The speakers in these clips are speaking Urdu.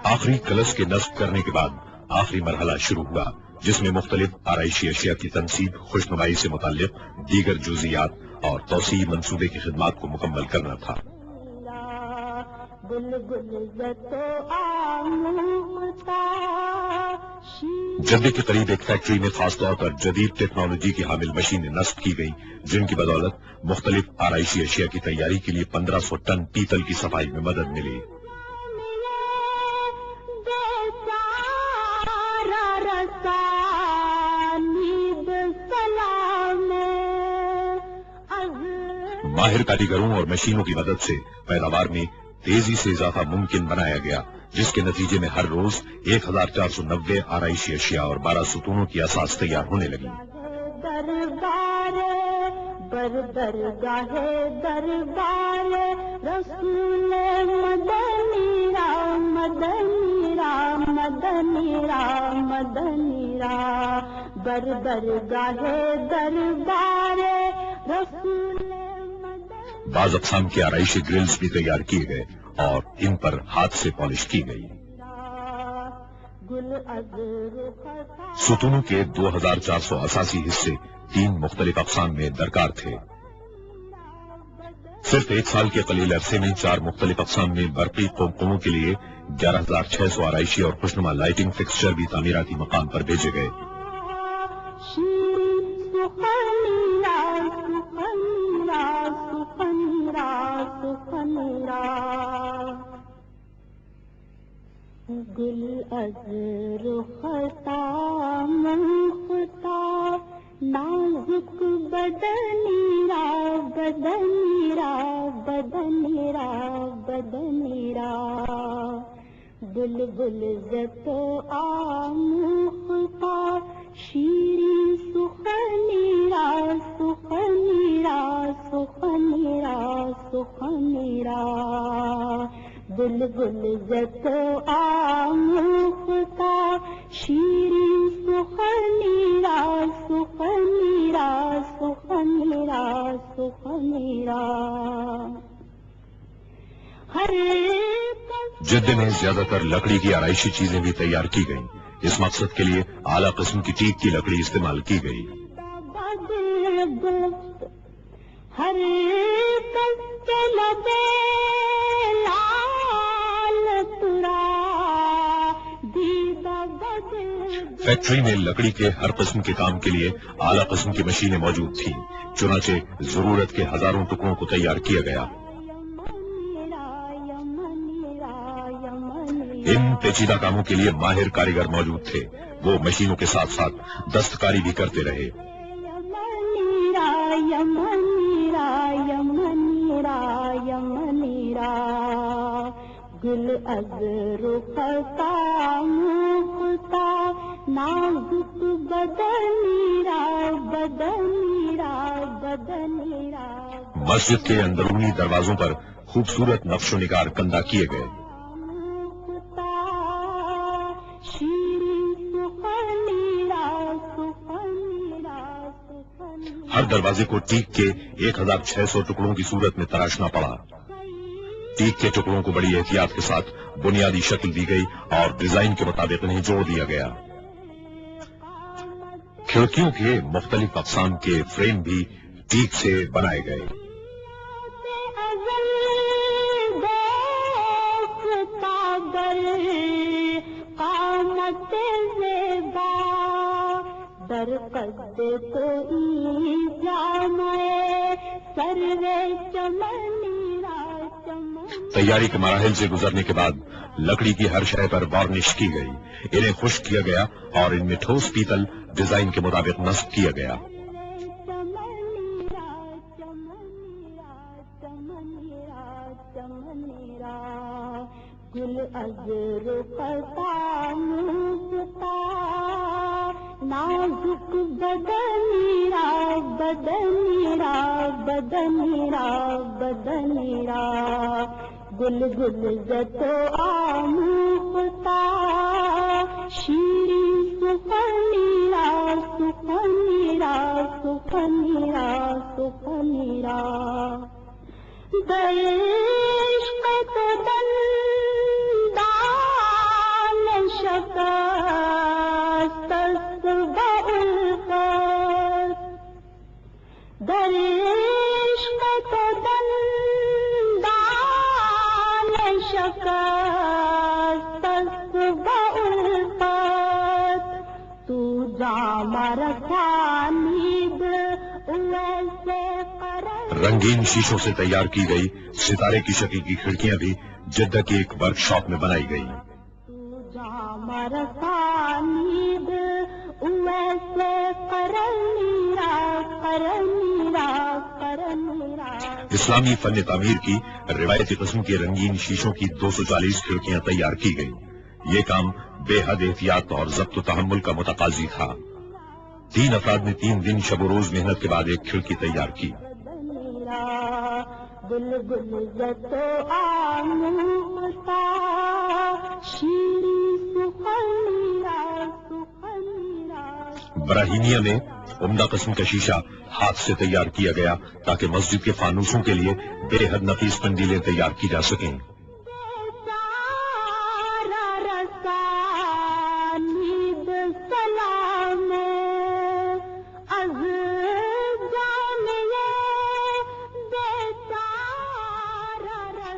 آخری کلش کے نصب کرنے کے بعد آخری مرحلہ شروع ہوا، جس میں مختلف آرائشی اشیاء کی تنصیب، خوشنمائی سے متعلق دیگر جزئیات اور توسیعی منصوبے کی خدمات کو مکمل کرنا تھا۔ جدے کے قریب ایک فیکٹری میں خاص طور پر جدید ٹیکنالوجی کی حامل مشینیں نصب کی گئیں، جن کی بدولت مختلف آرائشی اشیاء کی تیاری کے لیے 1500 ٹن پیتل کی صفائی میں مدد ملی۔ ماہر کاریگروں اور مشینوں کی مدد سے پیداوار میں تیزی سے اضافہ ممکن بنایا گیا، جس کے نتیجے میں ہر روز 1490 آرائشی اشیاء اور 12 ستونوں کی اساس تیار ہونے لگی۔ بعض اقسام کے آرائشی گرلز بھی تیار کیے گئے اور ان پر ہاتھ سے پالش کی گئی۔ ستونوں کے 2400 اساسی حصے 3 مختلف اقسام میں درکار تھے۔ صرف 1 سال کے قلیل عرصے میں 4 مختلف اقسام میں برقی قمقموں کے لیے 11600 آرائشی اور خوشنما لائٹنگ فکسچر بھی تعمیراتی مقام پر بھیجے گئے۔ گل از رخسا منختا نازک بدنیرا بدنیرا بدنیرا بدنیرا بلبل زتو آموختا شیرین سخنیرا سخنیرا سخنیرا سخنیرا بلبل زتو آموختا شیرین سخنیرا سخنیرا سخنیرا سخنیرا۔ جدے میں زیادہ تر لکڑی کی آرائشی چیزیں بھی تیار کی گئیں۔ اس مقصد کے لیے اعلیٰ قسم کی ٹیک کی لکڑی استعمال کی گئی۔ فیکٹری میں لکڑی کے ہر قسم کے کام کے لیے اعلیٰ قسم کی مشینیں موجود تھیں، چنانچہ ضرورت کے ہزاروں ٹکڑوں کو تیار کیا گیا۔ ان پیچیدہ کاموں کے لیے ماہر کاریگر موجود تھے، وہ مشینوں کے ساتھ ساتھ دستکاری بھی کرتے رہے۔ گل از رخسا منختا نازک بدنیرا بدنیرا بدنیرا۔ مسجد کے اندرونی دروازوں پر خوبصورت نقش و نگار کندہ کیے گئے۔ ہر دروازے کو ٹیک کے 1600 ٹکڑوں کی صورت میں تراشنا پڑا۔ ٹیک کے ٹکڑوں کو بڑی احتیاط کے ساتھ بنیادی شکل دی گئی اور ڈیزائن کے مطابق انہیں جوڑ دیا گیا۔ کھڑکیوں کے مختلف اقسام کے فریم بھی ٹیک سے بنائے گئے۔ تیاری کے مراحل سے گزرنے کے بعد لکڑی کی ہر شے پر وارنش کی گئی، انہیں خشک کیا گیا اور ان میں ٹھوس پیتل ڈیزائن کے مطابق نصب کیا گیا۔ گل از رخسا منختا نازک بدنیرا بدنیرا بدنیرا بدنیرا بلبل زتو آموختا شیرین سخنیرا سخنیرا سخنیرا سخنیرا عشق تو دندان تو جامہ رکھانید ویسے رنگین شیشوں سے تیار کی گئی ستارے کی شکل کی کھڑکیاں بھی جدہ کی ایک ورک شاپ میں بنائی گئی. تو جامہ رکھانید ویسے قرنیرا قرنیرا قرنیرا. اسلامی فن تعمیر کی روایتی قسم کے رنگین شیشوں کی 240 کھڑکیاں تیار کی گئی. یہ کام بے حد احتیاط اور ضبط و تحمل کا متقاضی تھا. 3 افراد نے 3 دن شب و روز محنت کے بعد ایک کھڑکی تیار کی. بلبل جتو آموسا شیری سخنیرا سخنیرا. براہیمیا میں عمدہ قسم کا شیشہ ہاتھ سے تیار کیا گیا تاکہ مسجد کے فانوسوں کے لیے بے حد نفیس قندیلیں تیار کی جا سکیں.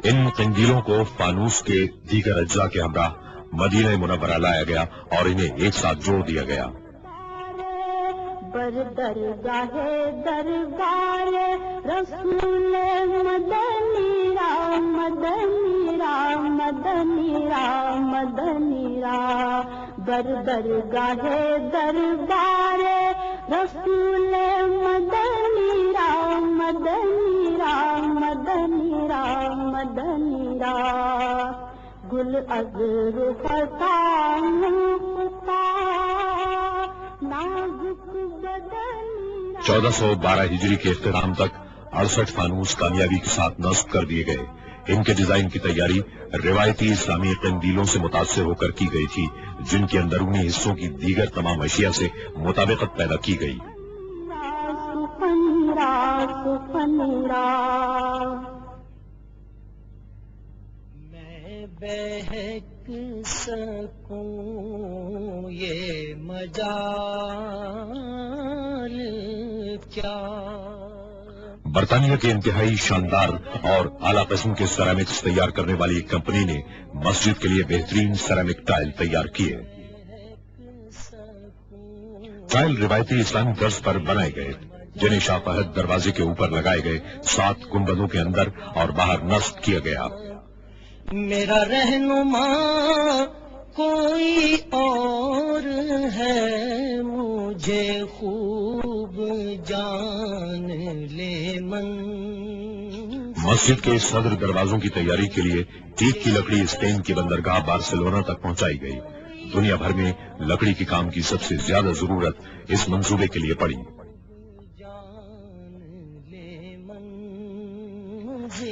ان قندیلوں کو فانوس کے دیگر اجزاء کے ہمراہ مدینہ منورہ لایا گیا اور انہیں ایک ساتھ جوڑ دیا گیا. درگاہ دربار رسول مدنی رام مدنی رام مدنی رام مدنی رام. درگاہ دربار رسول مدنی رام مدنی رام مدنی رام مدنی رام. گل از رخ تانگتا 1412 ہجری کے اختتام تک 68 فانوس کامیابی کے ساتھ نصب کر دیے گئے. ان کے ڈیزائن کی تیاری روایتی اسلامی قندیلوں سے متاثر ہو کر کی گئی تھی جن کے اندرونی حصوں کی دیگر تمام اشیاء سے مطابقت پیدا کی گئی. میں بہک سکوں یہ مجال کیا. برطانیہ کے انتہائی شاندار اور اعلیٰ قسم کے سیرامکس تیار کرنے والی ایک کمپنی نے مسجد کے لیے بہترین سیرامک ٹائل تیار کیے. ٹائل روایتی اسلامی طرز پر بنائے گئے جنہیں شاہ فہد دروازے کے اوپر لگائے گئے 7 گنبدوں کے اندر اور باہر نصب کیا گیا. میرا رہنما کوئی اور ہے مجھے خوب جان لے من. مسجد کے صدر دروازوں کی تیاری کے لیے ٹیک کی لکڑی اسپین کی بندرگاہ بارسلونا تک پہنچائی گئی. دنیا بھر میں لکڑی کے کام کی سب سے زیادہ ضرورت اس منصوبے کے لیے پڑی.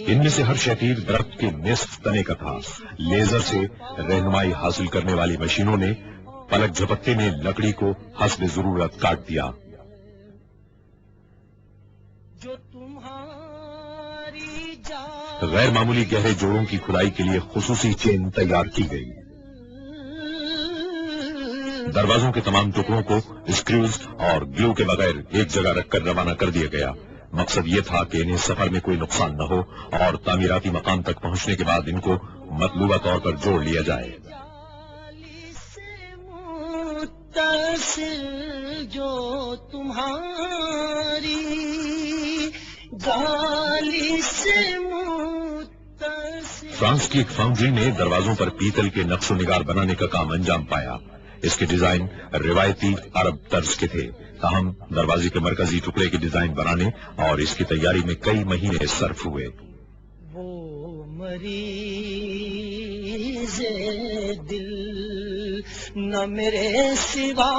ان میں سے ہر شتیر درخت کے نصف تنے کا تھا. لیزر سے رہنمائی حاصل کرنے والی مشینوں نے پلک جھپکتے میں لکڑی کو حسب ضرورت کاٹ دیا. غیر معمولی گہرے جوڑوں کی کھدائی کے لیے خصوصی چین تیار کی گئی. دروازوں کے تمام ٹکڑوں کو اسکریوز اور گلو کے بغیر ایک جگہ رکھ کر روانہ کر دیا گیا. مقصد یہ تھا کہ انہیں سفر میں کوئی نقصان نہ ہو اور تعمیراتی مقام تک پہنچنے کے بعد ان کو مطلوبہ طور پر جوڑ لیا جائے. جو تمہاری گالی سے فرانس کی ایک فاؤنڈری نے دروازوں پر پیتل کے نقش و نگار بنانے کا کام انجام پایا. اس کے ڈیزائن روایتی عرب طرز کے تھے. تاہم دروازے کے مرکزی ٹکڑے کے ڈیزائن بنانے اور اس کی تیاری میں کئی مہینے صرف ہوئے. وہ مریض دل نہ میرے سوا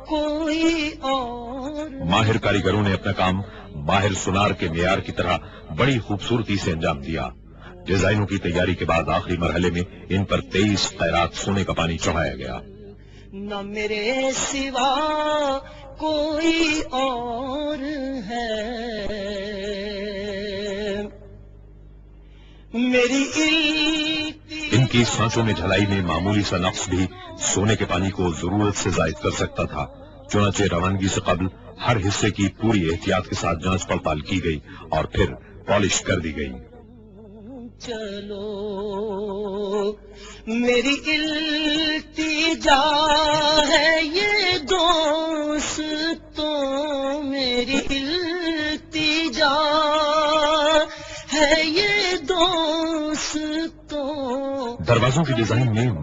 کوئی اور. ماہر کاریگروں نے اپنا کام ماہر سونار کے معیار کی طرح بڑی خوبصورتی سے انجام دیا. ڈیزائنوں کی تیاری کے بعد آخری مرحلے میں ان پر 23 قیرات سونے کا پانی چڑھایا گیا. نہ میرے سوا کوئی اور ہے میری ان کی سانچوں میں ڈھلائی میں معمولی سا نقص بھی سونے کے پانی کو ضرورت سے زائد کر سکتا تھا. چنانچہ روانگی سے قبل ہر حصے کی پوری احتیاط کے ساتھ جانچ پڑتال کی گئی اور پھر پالش کر دی گئی. چلو میری التجا ہے یہ دوستوں میری التجا ہے یہ دوستوں دروازوں کی ڈیزائن میں